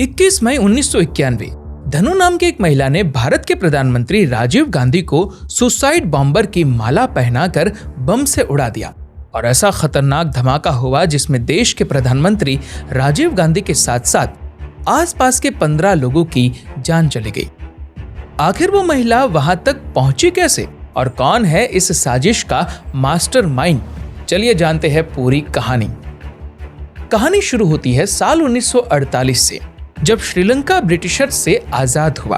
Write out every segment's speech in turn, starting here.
21 मई 1991 धनु नाम की एक महिला ने भारत के प्रधानमंत्री राजीव गांधी को सुसाइड बॉम्बर की माला पहनाकर बम से उड़ा दिया और ऐसा खतरनाक धमाका हुआ जिसमें देश के प्रधानमंत्री राजीव गांधी के साथ साथ आसपास के 15 लोगों की जान चली गई। आखिर वो महिला वहां तक पहुंची कैसे और कौन है इस साजिश का मास्टरमाइंड? चलिए जानते हैं पूरी कहानी। कहानी शुरू होती है साल 1948 से, जब श्रीलंका ब्रिटिशर्स से आजाद हुआ।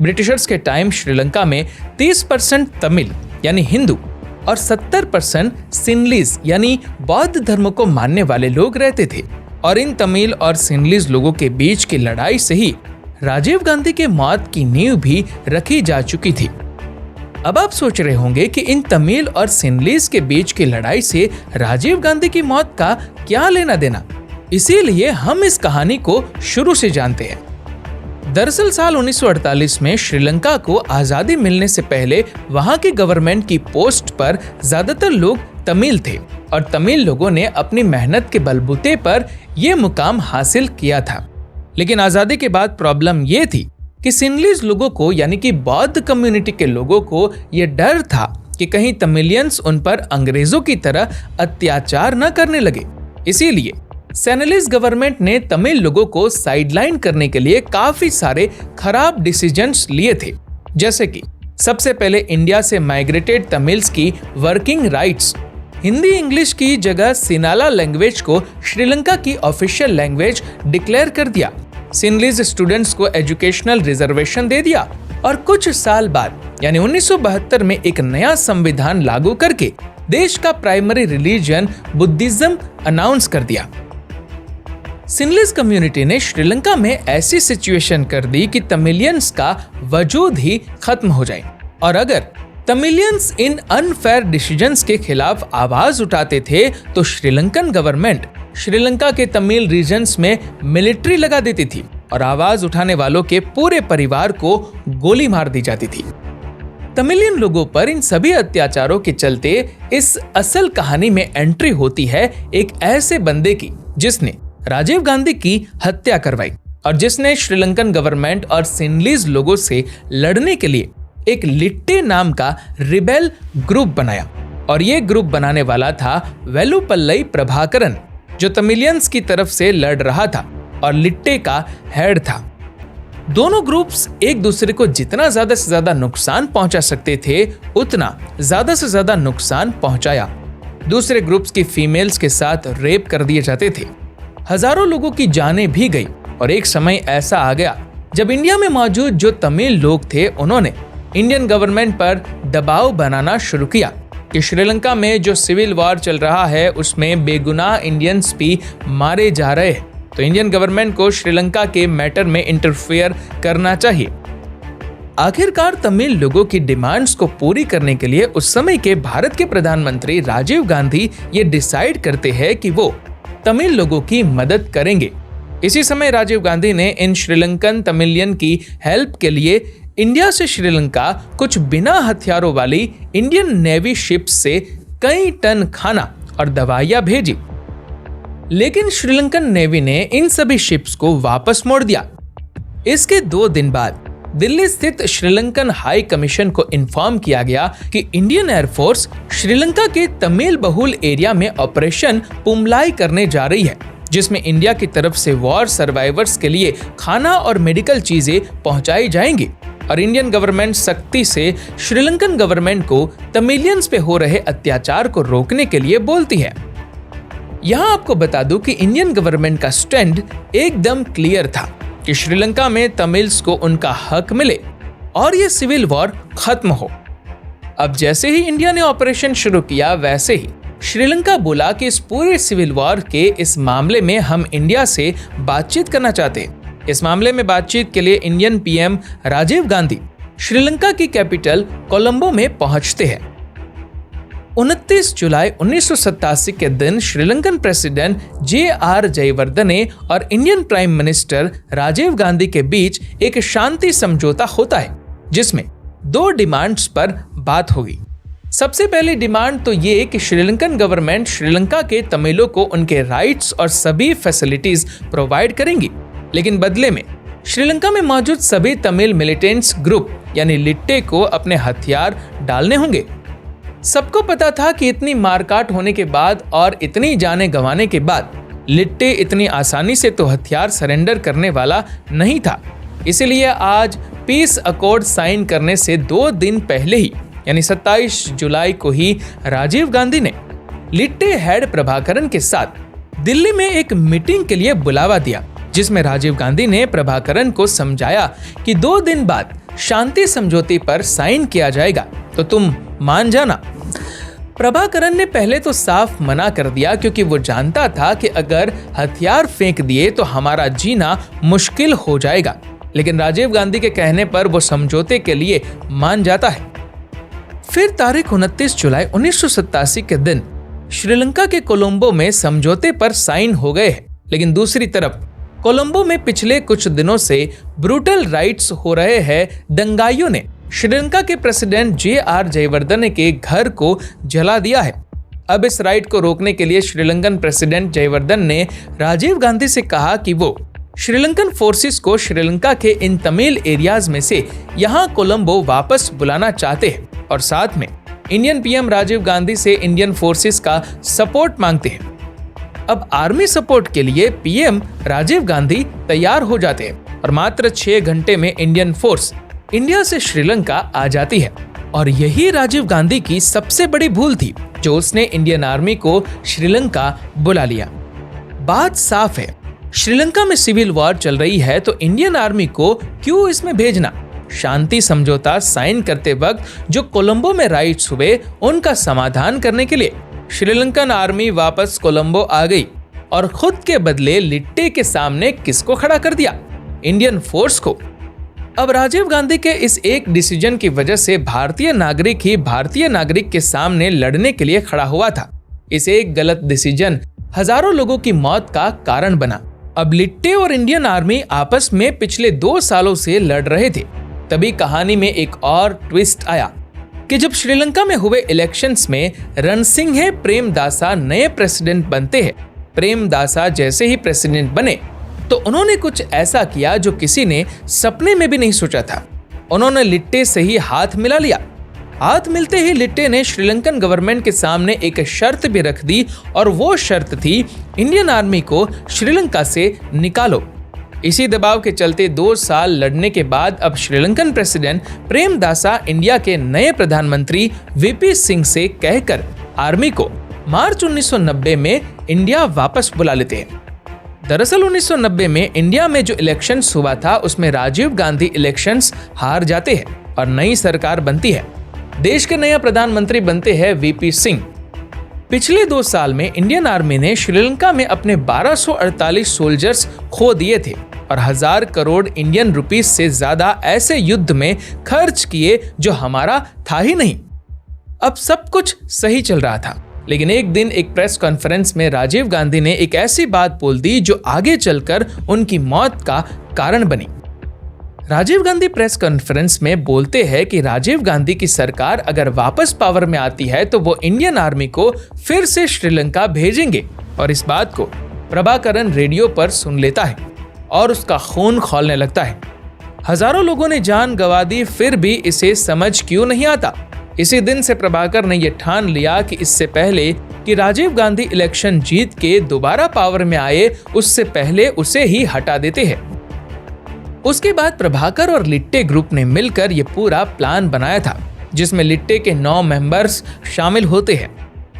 ब्रिटिशर्स के टाइम श्रीलंका में 30% तमिल यानी हिंदू और 70% सिनलीज यानी बौद्ध धर्म को मानने वाले लोग रहते थे और इन तमिल और सिनलीज लोगों के बीच की लड़ाई से ही राजीव गांधी के मौत की नींव भी रखी जा चुकी थी। अब आप सोच रहे होंगे कि इन तमिल और सिनलीज के बीच की लड़ाई से राजीव गांधी की मौत का क्या लेना देना, इसीलिए हम इस कहानी को शुरू से जानते हैं। दरअसल साल 1948 में श्रीलंका को आजादी मिलने से पहले वहां की गवर्नमेंट की पोस्ट पर ज्यादातर लोग तमिल थे और तमिल लोगों ने अपनी मेहनत के बलबूते पर यह मुकाम हासिल किया था। लेकिन आजादी के बाद प्रॉब्लम यह थी कि सिनलीज लोगों को यानी कि बौद्ध कम्युनिटी के लोगों को यह डर था कि कहीं तमिलियंस उन पर अंग्रेजों की तरह अत्याचार न करने लगे। इसीलिए सेनेलिस गवर्नमेंट ने तमिल लोगों को साइडलाइन करने के लिए काफी सारे खराब डिसीजंस लिए थे, जैसे कि सबसे पहले इंडिया से माइग्रेटेड तमिल्स की वर्किंग राइट्स, हिंदी इंग्लिश की जगह सिनाला लैंग्वेज को श्रीलंका की ऑफिशियल लैंग्वेज डिक्लेयर कर दिया, सिनलीज स्टूडेंट्स को एजुकेशनल रिजर्वेशन दे दिया और कुछ साल बाद यानी 1972 में एक नया संविधान लागू करके देश का प्राइमरी रिलीजन बुद्धिज्म अनाउंस कर दिया। सिनलीज कम्युनिटी ने श्रीलंका में ऐसी सिचुएशन कर दी कि तमिलियंस का वजूद ही खत्म हो जाए और अगर तमिलियंस इन अनफेयर डिसीजंस के खिलाफ आवाज उठाते थे तो श्रीलंकन गवर्नमेंट श्रीलंका के तमिल रीजन्स में मिलिट्री लगा देती थी और आवाज उठाने वालों के पूरे परिवार को गोली मार दी जाती थी। तमिलियन लोगों पर इन सभी अत्याचारों के चलते इस असल कहानी में एंट्री होती है एक ऐसे बंदे की जिसने राजीव गांधी की हत्या करवाई और जिसने श्रीलंकन गवर्नमेंट और सिनलीज लोगों से लड़ने के लिए एक लिट्टे नाम का रिबेल ग्रुप बनाया और ये ग्रुप बनाने वाला था वेलुपल्लई प्रभाकरन, जो तमिलियंस की तरफ से लड़ रहा था और लिट्टे का हेड था। दोनों ग्रुप्स एक दूसरे को जितना ज्यादा से ज्यादा नुकसान पहुंचा सकते थे उतना ज्यादा से ज्यादा नुकसान पहुंचाया। दूसरे ग्रुप्स की फीमेल्स के साथ रेप कर दिए जाते थे, हजारों लोगों की जानें भी गई और एक समय ऐसा आ गया जब इंडिया में मौजूद जो तमिल लोग थे उन्होंने इंडियन गवर्नमेंट पर दबाव बनाना शुरू किया कि श्रीलंका में जो सिविल वॉर चल रहा है उसमें बेगुनाह इंडियंस भी मारे जा रहे हैं, तो इंडियन गवर्नमेंट को श्रीलंका के मैटर में इंटरफेयर करना चाहिए। आखिरकार तमिल लोगों की डिमांड्स को पूरी करने के लिए उस समय के भारत के प्रधानमंत्री राजीव गांधी ये डिसाइड करते हैं कि वो तमिल लोगों की मदद करेंगे। इसी समय राजीव गांधी ने इन श्रीलंकन तमिलियन की हेल्प के लिए इंडिया से श्रीलंका कुछ बिना हथियारों वाली इंडियन नेवी शिप्स से कई टन खाना और दवाइयां भेजी, लेकिन श्रीलंकन नेवी ने इन सभी शिप्स को वापस मोड़ दिया। इसके 2 दिन बाद दिल्ली स्थित श्रीलंकन हाई कमीशन को इन्फॉर्म किया गया कि इंडियन एयरफोर्स श्रीलंका के तमिल बहुल एरिया में ऑपरेशन पुमलाई करने जा रही है, जिसमें इंडिया की तरफ से वॉर सर्वाइवर्स के लिए खाना और मेडिकल चीजें पहुंचाई जाएंगी और इंडियन गवर्नमेंट सख्ती से श्रीलंकन गवर्नमेंट को तमिलियंस पे हो रहे अत्याचार को रोकने के लिए बोलती है। यहाँ आपको बता दूं कि इंडियन गवर्नमेंट का स्टैंड एकदम क्लियर था कि श्रीलंका में तमिल्स को उनका हक मिले और ये सिविल वॉर खत्म हो। अब जैसे ही इंडिया ने ऑपरेशन शुरू किया वैसे ही श्रीलंका बोला कि इस पूरे सिविल वॉर के इस मामले में हम इंडिया से बातचीत करना चाहते हैं। इस मामले में बातचीत के लिए इंडियन पीएम राजीव गांधी श्रीलंका की कैपिटल कोलंबो में पहुंचते हैं। 29 जुलाई 1987 के दिन श्रीलंकन प्रेसिडेंट जे.आर. जयवर्धने और Indian prime minister Rajiv Gandhi के बीच एक शांति समझौता होता है, जिसमें 2 डिमांड्स पर बात होगी। सबसे पहली डिमांड तो ये कि श्रीलंकन गवर्नमेंट श्रीलंका के तमिलों को उनके राइट्स और सभी फैसिलिटीज प्रोवाइड करेंगी लेकिन बदले में श्रीलंका में मौजूद सभी तमिल मिलिटेंट्स ग्रुप यानी लिट्टे को अपने हथियार डालने होंगे। सबको पता था कि इतनी मारकाट होने के बाद और इतनी जानें गंवाने के बाद लिट्टे इतनी आसानी से तो हथियार सरेंडर करने वाला नहीं था। इसीलिए आज पीस अकॉर्ड साइन करने से 2 दिन पहले ही यानी 27 जुलाई को ही राजीव गांधी ने लिट्टे हेड प्रभाकरन के साथ दिल्ली में एक मीटिंग के लिए बुलावा दिया, जिसमें राजीव गांधी ने प्रभाकरन को समझाया कि 2 दिन बाद शांति समझौते पर साइन किया जाएगा, तो तुम मान जाना। प्रभाकरन ने पहले तो साफ मना कर दिया, क्योंकि वो जानता था कि अगर हथियार फेंक दिए तो हमारा जीना मुश्किल हो जाएगा। लेकिन राजीव गांधी के कहने पर वो समझौते के लिए मान जाता है। फिर तारीख 29 जुलाई 1987 के दिन श्रीलंका के कोलंबो में समझौते पर साइन हो गए हैं। लेकिन दूसरी तरफ कोलंबो में पिछले कुछ दिनों से ब्रूटल राइट्स हो रहे हैं। दंगाइयों ने श्रीलंका के प्रेसिडेंट JR जयवर्धने के घर को जला दिया है। अब इस राइट को रोकने के लिए श्रीलंकन प्रेसिडेंट जयवर्धन ने राजीव गांधी से कहा कि वो श्रीलंकन फोर्सेस को श्रीलंका के इन तमिल एरियाज में से यहां कोलंबो वापस बुलाना चाहते हैं और साथ में इंडियन PM राजीव गांधी से इंडियन फोर्सेस का सपोर्ट मांगते हैं। अब आर्मी सपोर्ट के लिए PM राजीव गांधी तैयार हो जाते हैं और मात्र 6 घंटे में इंडियन फोर्स इंडिया से श्रीलंका आ जाती है। और यही राजीव गांधी की सबसे बड़ी भूल थी, जो उसने इंडियन आर्मी को श्रीलंका बुला लिया। बात साफ है, श्रीलंका में सिविल वॉर चल रही है तो इंडियन आर्मी को क्यों इसमें भेजना। शांति समझौता साइन करते वक्त जो कोलंबो में राइट्स हुए उनका समाधान करने के लिए श्रीलंकन आर्मी वापस कोलंबो आ गई और खुद के बदले लिट्टे के सामने किसको खड़ा कर दिया? इंडियन फोर्स को। अब राजीव गांधी के इस एक डिसीजन की वजह से भारतीय नागरिक ही भारतीय नागरिक के सामने लड़ने के लिए खड़ा हुआ था। इस एक गलत डिसीजन हजारों लोगों की मौत का कारण बना। अब लिट्टे और इंडियन आर्मी आपस में पिछले 2 सालों से लड़ रहे थे। तभी कहानी में एक और ट्विस्ट आया कि जब श्रीलंका में हुए इलेक्शंस में रणसिंघे प्रेमदासा नए प्रेसिडेंट बनते हैं। प्रेमदासा जैसे ही प्रेसिडेंट बने तो उन्होंने कुछ ऐसा किया जो किसी ने सपने में भी नहीं सोचा था। उन्होंने लिट्टे से ही हाथ मिला लिया। हाथ मिलते ही लिट्टे ने श्रीलंकन गवर्नमेंट के सामने एक शर्त भी रख दी और वो शर्त थी इंडियन आर्मी को श्रीलंका से निकालो। इसी दबाव के चलते 2 साल लड़ने के बाद अब श्रीलंकन प्रेसिडेंट प्रेमदासा इंडिया के नए प्रधानमंत्री VP सिंह से कहकर आर्मी को मार्च 1990 में इंडिया वापस बुला लेते हैं। दरअसल 1990 में इंडिया में जो इलेक्शंस हुआ था उसमें राजीव गांधी इलेक्शंस हार जाते हैं और नई सरकार बनती है। देश के नया प्रधानमंत्री बनते हैं VP सिंह। पिछले 2 साल में इंडियन आर्मी ने श्रीलंका में अपने 1248 सोल्जर्स खो दिए थे और 1000 करोड़ इंडियन रुपीस से ज्यादा ऐसे युद्ध में खर्च किए जो हमारा था ही नहीं। अब सब कुछ सही चल रहा था, लेकिन एक दिन एक प्रेस कॉन्फ्रेंस में राजीव गांधी ने एक ऐसी बात बोल दी जो आगे चलकर उनकी मौत का कारण बनी। राजीव गांधी प्रेस कॉन्फ्रेंस में बोलते हैं कि राजीव गांधी की सरकार अगर वापस पावर में आती है तो वो इंडियन आर्मी को फिर से श्रीलंका भेजेंगे। और इस बात को प्रभाकरन रेडियो पर सुन लेता है और उसका खून खौलने लगता है। हजारों लोगों ने जान गंवा दी, फिर भी इसे समझ क्यों नहीं आता। इसी दिन से प्रभाकर ने यह ठान लिया कि इससे पहले कि राजीव गांधी इलेक्शन जीत के दोबारा पावर में आए, उससे पहले उसे ही हटा देते हैं। उसके बाद प्रभाकर और लिट्टे ग्रुप ने मिलकर यह पूरा प्लान बनाया था, जिसमें लिट्टे के 9 मेंबर्स शामिल होते हैं।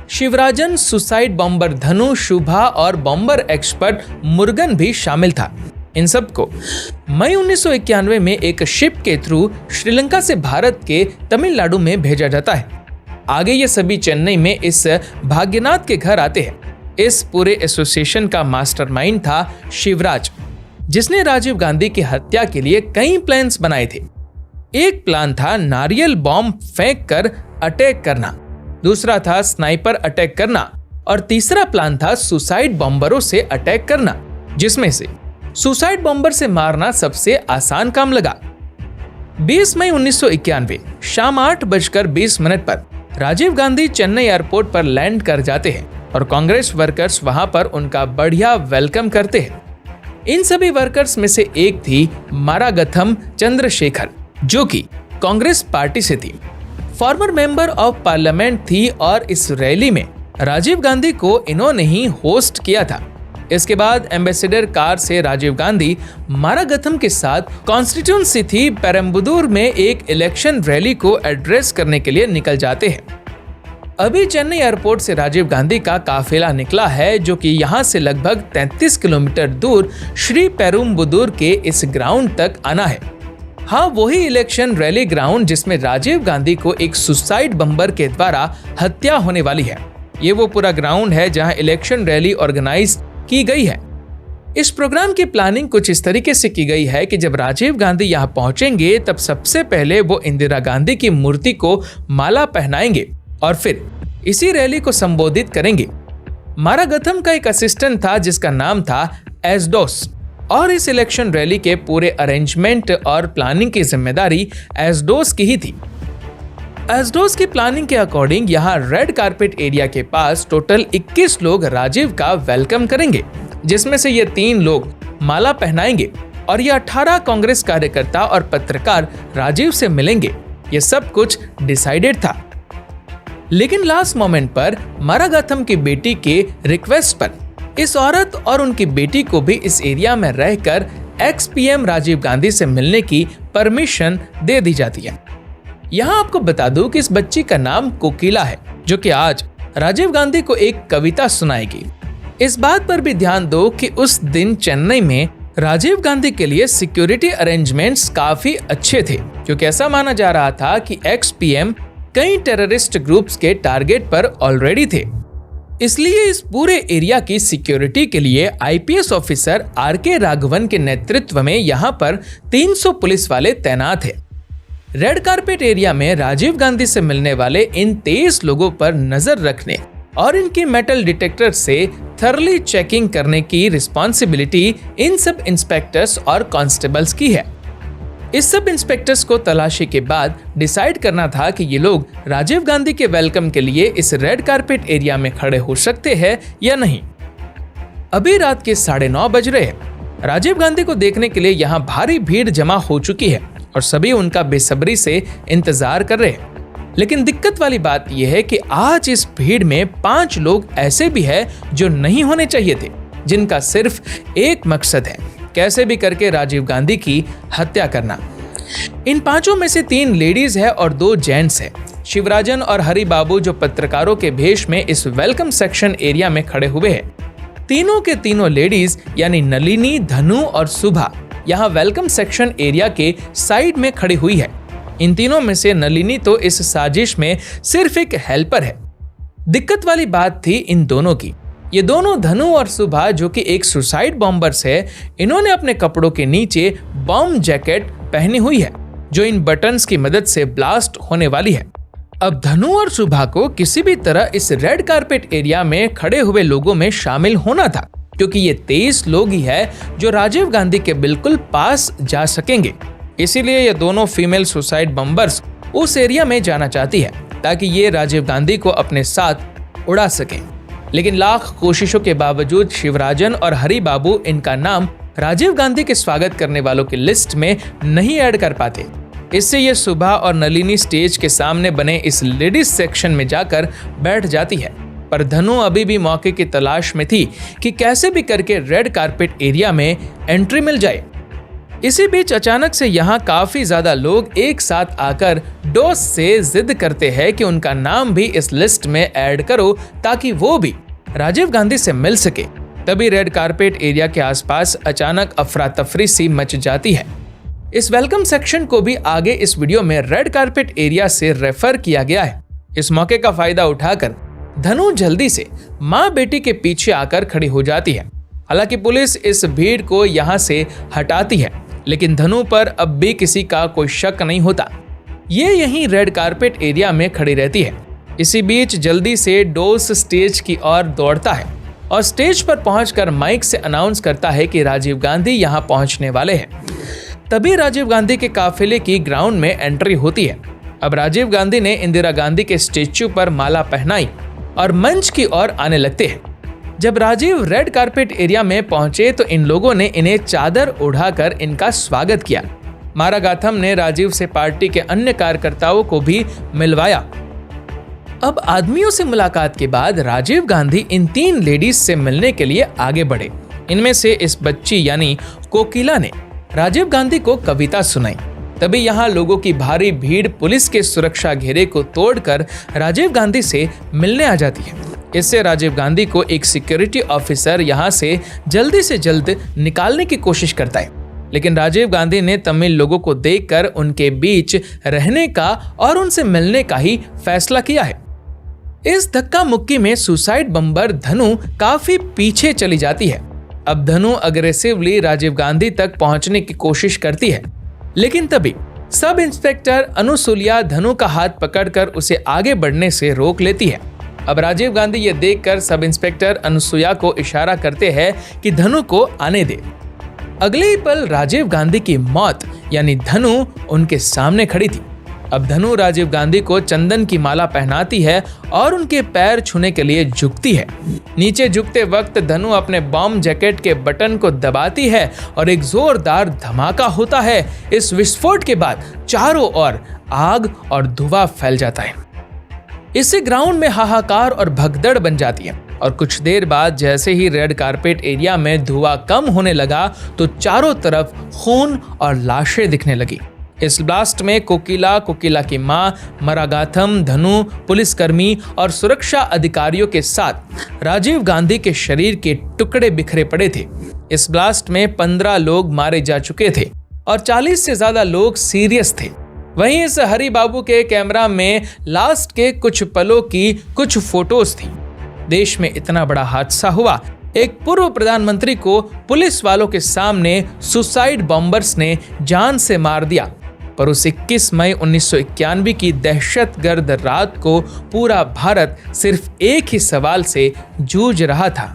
शिवराजन, सुसाइड बॉम्बर धनु, शुभा और बॉम्बर एक्सपर्ट मुर्गन भी शामिल था। इन सबको मई 1991 में एक शिप के थ्रू श्रीलंका से भारत के तमिलनाडु में भेजा जाता है। आगे ये सभी चेन्नई में इस भाग्यनाथ के घर आते हैं। इस पूरे एसोसिएशन का मास्टरमाइंड था शिवराज, जिसने राजीव गांधी की हत्या के लिए कई प्लान्स बनाए थे। एक प्लान था नारियल बॉम्ब फेंक कर अटैक करना, दूसरा था स्नाइपर अटैक करना और तीसरा प्लान था सुसाइड बॉम्बरों से अटैक करना, जिसमें से सुसाइड बॉम्बर से मारना सबसे आसान काम लगा। 20 मई 1991 शाम 8:20 पर राजीव गांधी चेन्नई एयरपोर्ट पर लैंड कर जाते हैं और कांग्रेस वर्कर्स वहां पर उनका बढ़िया वेलकम करते हैं। इन सभी वर्कर्स में से एक थी मारागथम चंद्रशेखर, जो कि कांग्रेस पार्टी से थी, फॉर्मर मेंबर ऑफ पार्लियामेंट थी और इस रैली में राजीव गांधी को इन्होंने ही होस्ट किया था। इसके बाद एम्बेसडर कार से राजीव गांधी मारागथम के साथ कॉन्स्टिट्यूंसी थी पेरम्बदूर में एक इलेक्शन रैली को एड्रेस करने के लिए निकल जाते हैं। अभी चेन्नई एयरपोर्ट से राजीव गांधी का काफिला निकला है, जो कि यहाँ से लगभग 33 किलोमीटर दूर श्री पेरुम्बदूर के इस ग्राउंड तक आना है। हाँ, वही इलेक्शन रैली ग्राउंड जिसमें राजीव गांधी को एक सुसाइड बम्बर के द्वारा हत्या होने वाली है। ये वो पूरा ग्राउंड है जहाँ इलेक्शन रैली ऑर्गेनाइज की गई है। इस प्रोग्राम की प्लानिंग कुछ इस तरीके से की गई है कि जब राजीव गांधी यहाँ पहुंचेंगे तब सबसे पहले वो इंदिरा गांधी की मूर्ति को माला पहनाएंगे और फिर इसी रैली को संबोधित करेंगे। मारागथम का एक असिस्टेंट था जिसका नाम था एसडोस, और इस इलेक्शन रैली के पूरे अरेंजमेंट और प्लानिंग की जिम्मेदारी एसडोस की ही थी। एसडोस की प्लानिंग के अकॉर्डिंग यहाँ रेड कारपेट एरिया के पास टोटल 21 लोग राजीव का वेलकम करेंगे, जिसमें से ये 3 लोग माला पहनाएंगे और ये 18 कांग्रेस कार्यकर्ता और पत्रकार राजीव से मिलेंगे। ये सब कुछ डिसाइडेड था, लेकिन लास्ट मोमेंट पर मारागथम की बेटी के रिक्वेस्ट पर इस औरत और उनकी बेटी को भी इस एरिया में रहकर एक्स पीएम राजीव गांधी से मिलने की परमिशन दे दी जाती है। यहाँ आपको बता दूं कि इस बच्ची का नाम कोकिला है, जो कि आज राजीव गांधी को एक कविता सुनाएगी। इस बात पर भी ध्यान दो कि उस दिन चेन्नई में राजीव गांधी के लिए सिक्योरिटी अरेंजमेंट्स काफी अच्छे थे, क्योंकि ऐसा माना जा रहा था कि एक्स पीएम कई टेररिस्ट ग्रुप्स के टारगेट पर ऑलरेडी थे। इसलिए इस पूरे एरिया की सिक्योरिटी के लिए आईपीएस ऑफिसर आरके राघवन के नेतृत्व में यहाँ पर 300 पुलिस वाले तैनात हैं। रेड कारपेट एरिया में राजीव गांधी से मिलने वाले इन 23 लोगों पर नजर रखने और इनकी मेटल डिटेक्टर से थर्ली चेकिंग करने की रिस्पॉन्सिबिलिटी इन सब इंस्पेक्टर्स और कांस्टेबल्स की है। इस सब इंस्पेक्टर्स को तलाशी के बाद डिसाइड करना था कि ये लोग राजीव गांधी के वेलकम के लिए इस रेड कारपेट एरिया में खड़े हो सकते हैं या नहीं। अभी रात के 9:30 बज रहे हैं। राजीव गांधी को देखने के लिए यहाँ भारी भीड़ जमा हो चुकी है और सभी उनका बेसब्री से इंतजार कर रहे हैं। लेकिन दिक्कत वाली बात यह है कि आज इस भीड़ में 5 लोग ऐसे भी हैं जो नहीं होने चाहिए थे, जिनका सिर्फ एक मकसद है, कैसे भी करके राजीव गांधी की हत्या करना। इन 5 में से 3 लेडीज है और 2 जेंट्स है। शिवराजन और हरि बाबू जो पत्रकारों के भेष में इस वेलकम सेक्शन एरिया में खड़े हुए हैं। तीनों के तीनों लेडीज यानी नलिनी, धनु और सुभा यहाँ वेलकम सेक्शन एरिया के साइड में खड़ी हुई है। इन तीनों में से नलिनी तो इस साजिश में सिर्फ एक हेल्पर है। दिक्कत वाली बात थी इन दोनों की। ये दोनों धनु और सुभा जो कि एक सुसाइड बॉम्बर्स है, इन्होंने अपने कपड़ों के नीचे बॉम्ब जैकेट पहनी हुई है जो इन बटन्स की मदद से ब्लास्ट होने वाली है। अब धनु और सुभा को किसी भी तरह इस रेड कारपेट एरिया में खड़े हुए लोगों में शामिल होना था, क्योंकि ये 23 लोग ही है जो राजीव गांधी के बिल्कुल पास जा सकेंगे। इसीलिए ये दोनों फीमेल सुसाइड बम्बर्स उस एरिया में जाना चाहती है ताकि ये राजीव गांधी को अपने साथ उड़ा सकें। लेकिन लाख कोशिशों के बावजूद शिवराजन और हरि बाबू इनका नाम राजीव गांधी के स्वागत करने वालों की लिस्ट में नहीं ऐड कर पाते। इससे ये सुभा और नलिनी स्टेज के सामने बने इस लेडीज सेक्शन में जाकर बैठ जाती है। पर धनु अभी भी मौके की तलाश में थी कि कैसे भी करके रेड कारपेट एरिया में एंट्री मिल जाए। इसी बीच अचानक से यहाँ काफी ज्यादा लोग एक साथ आकर डोस से जिद करते हैं कि उनका नाम भी इस लिस्ट में ऐड करो ताकि वो भी राजीव गांधी से मिल सके। तभी रेड कारपेट एरिया के आसपास अचानक अफरा तफरी सी मच जाती है। इस वेलकम सेक्शन को भी आगे इस वीडियो में रेड कारपेट एरिया से रेफर किया गया है। इस मौके का फायदा उठाकर धनु जल्दी से माँ बेटी के पीछे आकर खड़ी हो जाती है। हालांकि पुलिस इस भीड़ को यहाँ से हटाती है, लेकिन धनु पर अब भी किसी का कोई शक नहीं होता। ये यहीं रेड कारपेट एरिया में खड़ी रहती है। इसी बीच जल्दी से डोस स्टेज की ओर दौड़ता है और स्टेज पर पहुंचकर माइक से अनाउंस करता है कि राजीव गांधी यहाँ पहुंचने वाले हैं। तभी राजीव गांधी के काफिले की ग्राउंड में एंट्री होती है। अब राजीव गांधी ने इंदिरा गांधी के स्टेच्यू पर माला पहनाई और मंच की ओर आने लगते हैं। जब राजीव रेड कारपेट एरिया में पहुंचे तो इन लोगों ने इन्हें चादर उड़ाकर इनका स्वागत किया। मारागाथम ने राजीव से पार्टी के अन्य कार्यकर्ताओं को भी मिलवाया। अब आदमियों से मुलाकात के बाद राजीव गांधी इन 3 लेडीज से मिलने के लिए आगे बढ़े। इनमें से इस बच्ची यानी कोकिला ने राजीव गांधी को कविता सुनाई। तभी यहाँ लोगों की भारी भीड़ पुलिस के सुरक्षा घेरे को तोड़कर राजीव गांधी से मिलने आ जाती है। इससे राजीव गांधी को एक सिक्योरिटी ऑफिसर यहाँ से जल्द निकालने की कोशिश करता है, लेकिन राजीव गांधी ने तमिल लोगों को देखकर उनके बीच रहने का और उनसे मिलने का ही फैसला किया है। इस धक्का मुक्की में सुसाइड बम्बर धनु काफी पीछे चली जाती है। अब धनु अग्रेसिवली राजीव गांधी तक पहुंचने की कोशिश करती है, लेकिन तभी सब इंस्पेक्टर अनुसुलिया धनु का हाथ पकड़कर उसे आगे बढ़ने से रोक लेती है। अब राजीव गांधी ये देखकर सब इंस्पेक्टर अनुसुया को इशारा करते हैं कि धनु को आने दे। अगले ही पल राजीव गांधी की मौत यानी धनु उनके सामने खड़ी थी। अब धनु राजीव गांधी को चंदन की माला पहनाती है और उनके पैर छूने के लिए झुकती है। नीचे झुकते वक्त धनु अपने बॉम्ब जैकेट के बटन को दबाती है और एक जोरदार धमाका होता है। इस विस्फोट के बाद चारों ओर आग और धुआं फैल जाता है। इससे ग्राउंड में हाहाकार और भगदड़ बन जाती है और कुछ देर बाद जैसे ही रेड कारपेट एरिया में धुआं कम होने लगा तो चारों तरफ खून और लाशें दिखने लगी। इस ब्लास्ट में कोकिला की मां, मारागाथम, धनु, पुलिसकर्मी और सुरक्षा अधिकारियों के साथ राजीव गांधी के शरीर के टुकड़े बिखरे पड़े थे। इस ब्लास्ट में 15 लोग मारे जा चुके थे और 40 से ज्यादा लोग सीरियस थे। वहीं इस हरि बाबू के कैमरा में लास्ट के कुछ पलों की कुछ फोटोज थी। देश में इतना बड़ा हादसा हुआ, एक पूर्व प्रधानमंत्री को पुलिस वालों के सामने सुसाइड बॉम्बर्स ने जान से मार दिया। पर उस 21 मई 1991 की दहशतगर्द रात को पूरा भारत सिर्फ एक ही सवाल से जूझ रहा था।